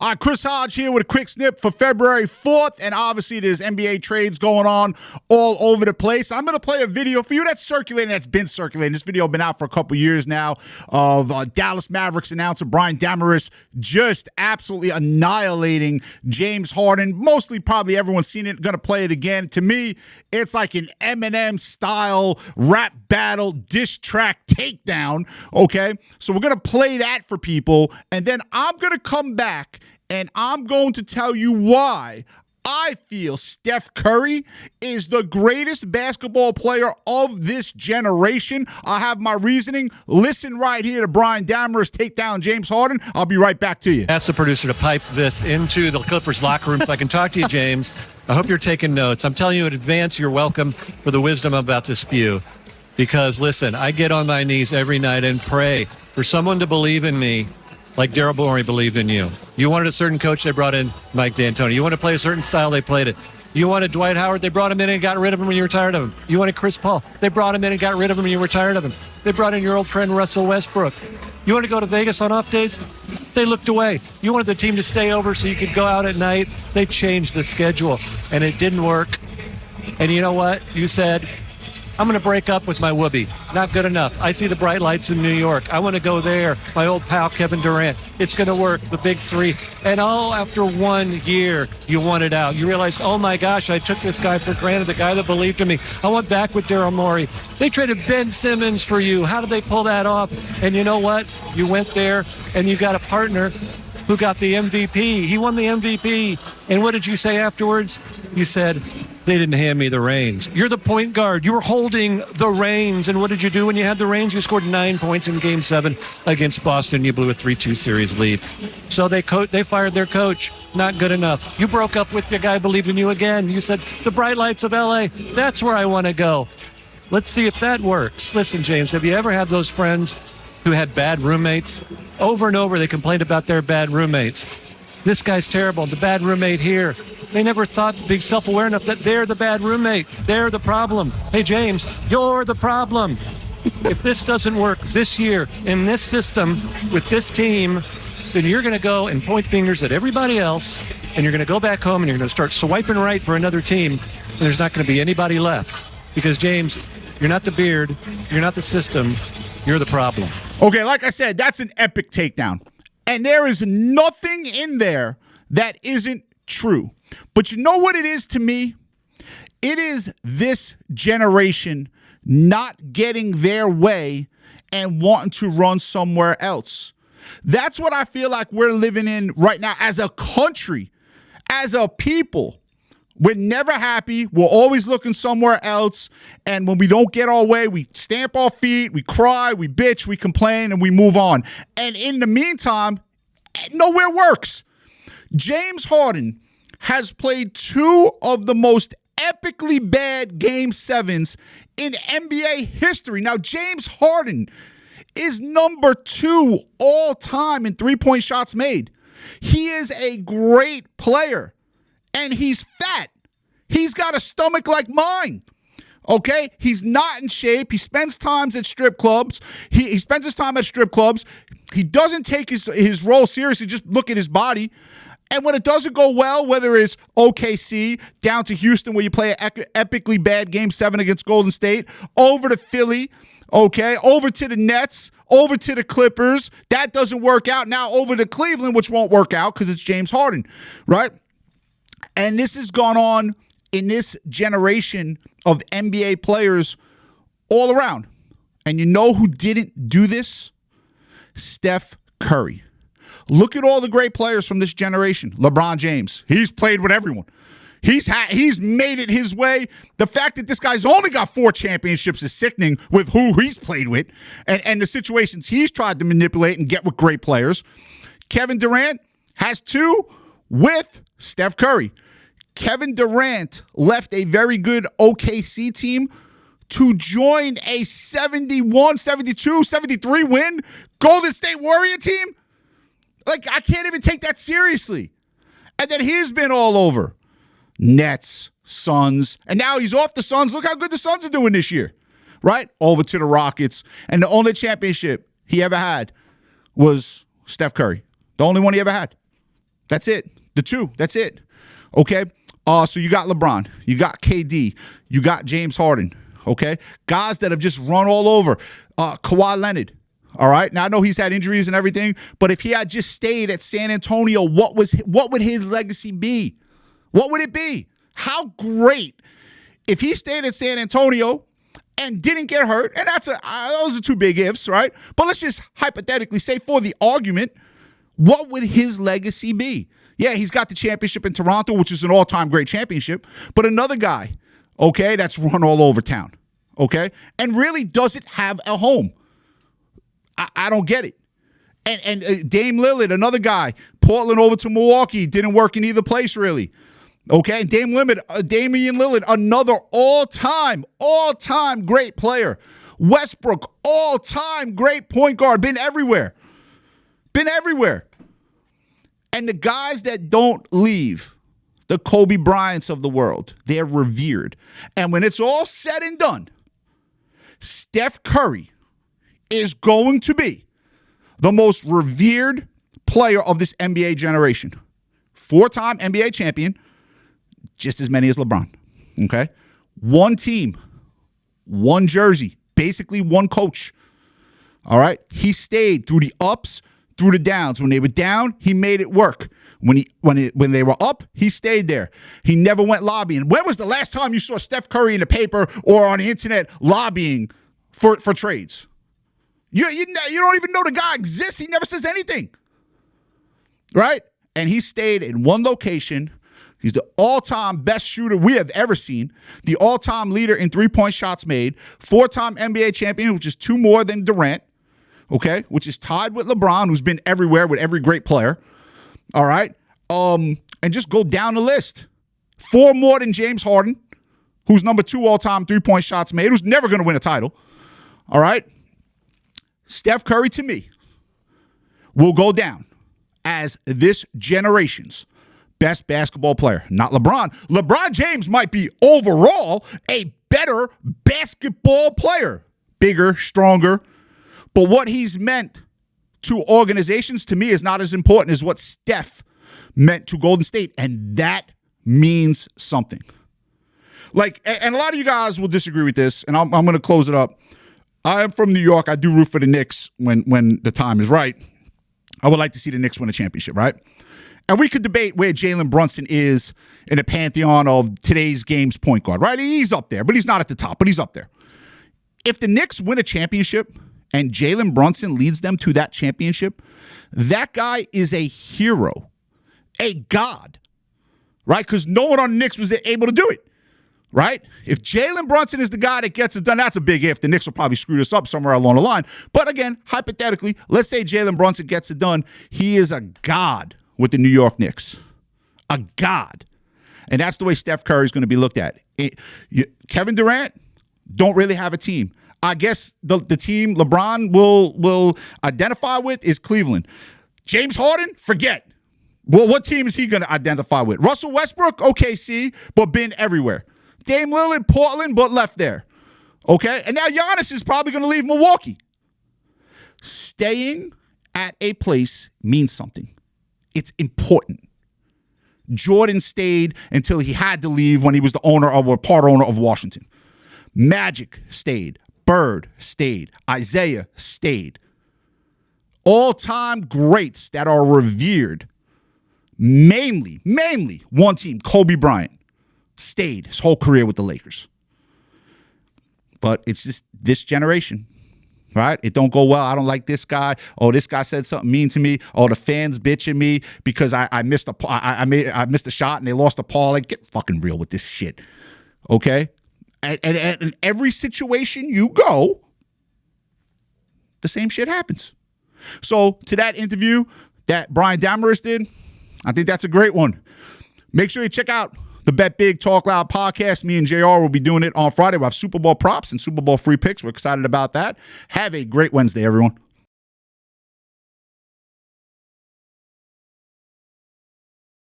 All right, Chris Hodge here with a quick snip for February 4th, and obviously there's NBA trades going on all over the place. I'm going to play a video for you that's circulating, that's been circulating. This video has been out for a couple years now of Dallas Mavericks announcer Brian Dameris just absolutely annihilating James Harden. Mostly probably everyone's seen it, going to play it again. To me, it's like an Eminem-style rap battle, diss track takedown, okay? So we're going to play that for people, and then I'm going to come back and I'm going to tell you why I feel Steph Curry is the greatest basketball player of this generation. I have my reasoning. Listen right here to Brian Dameris take down James Harden. I'll be right back to you. Ask the producer to pipe this into the Clippers locker room so I can talk to you, James. I hope you're taking notes. I'm telling you in advance, you're welcome for the wisdom I'm about to spew. Because, listen, I get on my knees every night and pray for someone to believe in me like Daryl Morey believed in you. You wanted a certain coach, they brought in Mike D'Antoni. You want to play a certain style, they played it. You wanted Dwight Howard, they brought him in and got rid of him when you were tired of him. You wanted Chris Paul, they brought him in and got rid of him when you were tired of him. They brought in your old friend Russell Westbrook. You want to go to Vegas on off days? They looked away. You wanted the team to stay over so you could go out at night? They changed the schedule, and it didn't work. And you know what? You said, I'm going to break up with my whoopee. Not good enough. I see the bright lights in New York. I want to go there. My old pal, Kevin Durant. It's going to work. The big three. And all after 1 year, you wanted out. You realized, oh my gosh, I took this guy for granted, the guy that believed in me. I went back with Daryl Morey. They traded Ben Simmons for you. How did they pull that off? And you know what? You went there and you got a partner who got the MVP. He won the MVP. And what did you say afterwards? You said, they didn't hand me the reins. You're the point guard. You were holding the reins. And what did you do when you had the reins? You scored 9 points in Game 7 against Boston. You blew a 3-2 series lead. So they fired their coach. Not good enough. You broke up with your guy, believed in you again. You said, the bright lights of L.A., that's where I want to go. Let's see if that works. Listen, James, have you ever had those friends who had bad roommates? Over and over, they complained about their bad roommates. This guy's terrible, the bad roommate here. They never thought to be self-aware enough that they're the bad roommate. They're the problem. Hey, James, you're the problem. If this doesn't work this year in this system with this team, then you're going to go and point fingers at everybody else, and you're going to go back home and you're going to start swiping right for another team, and there's not going to be anybody left. Because, James, you're not the beard, you're not the system, you're the problem. Okay, like I said, that's an epic takedown. And there is nothing in there that isn't true. But you know what it is to me? It is this generation not getting their way and wanting to run somewhere else. That's what I feel like we're living in right now as a country, as a people. We're never happy. We're always looking somewhere else. And when we don't get our way, we stamp our feet, we cry, we bitch, we complain, and we move on. And in the meantime, nowhere works. James Harden has played 2 of the most epically bad Game 7s in NBA history. Now, James Harden is number 2 all time in three-point shots made. He is a great player. And he's fat. He's got a stomach like mine. Okay? He's not in shape. He spends time at strip clubs. He spends his time at strip clubs. He doesn't take his role seriously. Just look at his body. And when it doesn't go well, whether it's OKC, down to Houston where you play an epically bad Game 7 against Golden State, over to Philly, okay, over to the Nets, over to the Clippers. That doesn't work out. Now over to Cleveland, which won't work out because it's James Harden, right? And this has gone on in this generation of NBA players all around. And you know who didn't do this? Steph Curry. Look at all the great players from this generation. LeBron James. He's played with everyone. He's made it his way. The fact that this guy's only got 4 championships is sickening with who he's played with and the situations he's tried to manipulate and get with great players. Kevin Durant has 2 with Steph Curry. Kevin Durant left a very good OKC team to join a 71, 72, 73 win Golden State Warrior team. Like, I can't even take that seriously. And then he's been all over. Nets, Suns, and now he's off the Suns. Look how good the Suns are doing this year, right? Over to the Rockets. And the only championship he ever had was Steph Curry. The only one he ever had. That's it. The two. That's it. Okay? So you got LeBron. You got KD. You got James Harden. Okay? Guys that have just run all over. Kawhi Leonard. All right? Now, I know he's had injuries and everything, but if he had just stayed at San Antonio, what would his legacy be? What would it be? How great if he stayed at San Antonio and didn't get hurt, and those are two big ifs, right? But let's just hypothetically say, for the argument, what would his legacy be? Yeah, he's got the championship in Toronto, which is an all-time great championship, but another guy, okay, that's run all over town, okay, and really doesn't have a home. I don't get it. And Dame Lillard, another guy, Portland over to Milwaukee, didn't work in either place really. Okay, Damian Lillard, another all-time great player. Westbrook, all-time great point guard, been everywhere. And the guys that don't leave, the Kobe Bryants of the world, they're revered. And when it's all said and done, Steph Curry is going to be the most revered player of this NBA generation. 4-time NBA champion, just as many as LeBron, okay? One team, one jersey, basically one coach, all right? He stayed through the ups, through the downs. When they were down, he made it work. When they were up, he stayed there. He never went lobbying. When was the last time you saw Steph Curry in the paper or on the internet lobbying for trades? You don't even know the guy exists. He never says anything, right? And he stayed in one location. He's the all-time best shooter we have ever seen, the all-time leader in three-point shots made, 4-time NBA champion, which is 2 more than Durant, okay, which is tied with LeBron, who's been everywhere with every great player, all right? And just go down the list. 4 more than James Harden, who's number 2 all-time three-point shots made, who's never going to win a title, all right? Steph Curry, to me, will go down as this generation's best basketball player. Not LeBron. LeBron James might be overall a better basketball player. Bigger, stronger. But what he's meant to organizations, to me, is not as important as what Steph meant to Golden State. And that means something. Like, and a lot of you guys will disagree with this, and I'm going to close it up. I am from New York. I do root for the Knicks when the time is right. I would like to see the Knicks win a championship, right? And we could debate where Jalen Brunson is in the pantheon of today's game's point guard, right? He's up there, but he's not at the top, but he's up there. If the Knicks win a championship and Jalen Brunson leads them to that championship, that guy is a hero, a god, right? Because no one on the Knicks was able to do it. Right? If Jalen Brunson is the guy that gets it done, that's a big if. The Knicks will probably screw this up somewhere along the line. But again, hypothetically, let's say Jalen Brunson gets it done. He is a god with the New York Knicks. A god. And that's the way Steph Curry is going to be looked at. Kevin Durant don't really have a team. I guess the team LeBron will identify with is Cleveland. James Harden, forget. Well, what team is he going to identify with? Russell Westbrook, OKC, but been everywhere. Dame Lillard, Portland, but left there. Okay? And now Giannis is probably going to leave Milwaukee. Staying at a place means something. It's important. Jordan stayed until he had to leave when he was the owner or part owner of Washington. Magic stayed. Bird stayed. Isaiah stayed. All-time greats that are revered. Mainly one team, Kobe Bryant. Stayed his whole career with the Lakers. But it's just this generation, right? It don't go well. I don't like this guy. Oh, this guy said something mean to me. Oh, the fans bitching me because I missed a shot and they lost a parlay. Get fucking real with this shit, okay? And in every situation you go, the same shit happens. So to that interview that Brian Dameris did, I think that's a great one. Make sure you check out the Bet Big Talk Loud podcast. Me and JR will be doing it on Friday. We'll have Super Bowl props and Super Bowl free picks. We're excited about that. Have a great Wednesday, everyone.